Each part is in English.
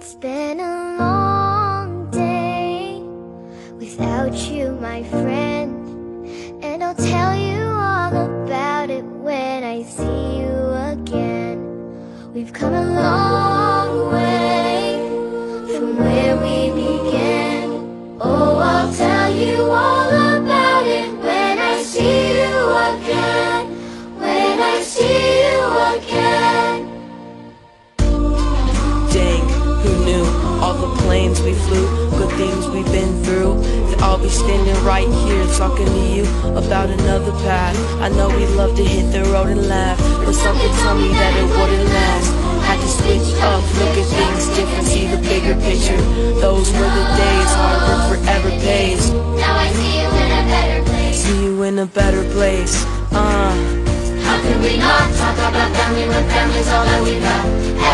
It's been a long day without you, my friend, and I'll tell you all about it when I see you again. We've come a long way from where we began. Oh, I'll tell you all about it when I see you again. When I see you again. Dang, who knew? All the planes we flew, good things we've been through, that I'll be standing right here talking to you about another path. I know we love to hit the road and laugh, but something told me that it wouldn't last. Had to switch up, look at things different, see the bigger picture. Those were the days, hard work forever pays. Now I see you in a better place. See you in a better place. How can we not talk about family when family's all that we got?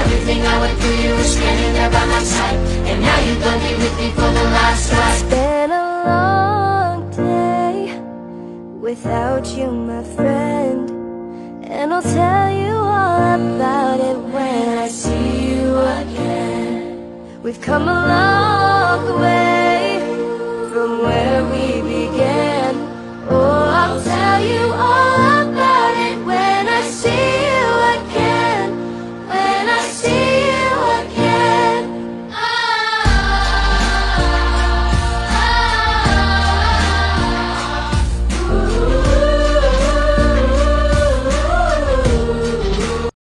Everything I went through, you were standing there by my side, and now you're gonna be with me for the last ride. It's been a long day without you, my friend, and I'll tell you all about it when I see you again. We've come a long way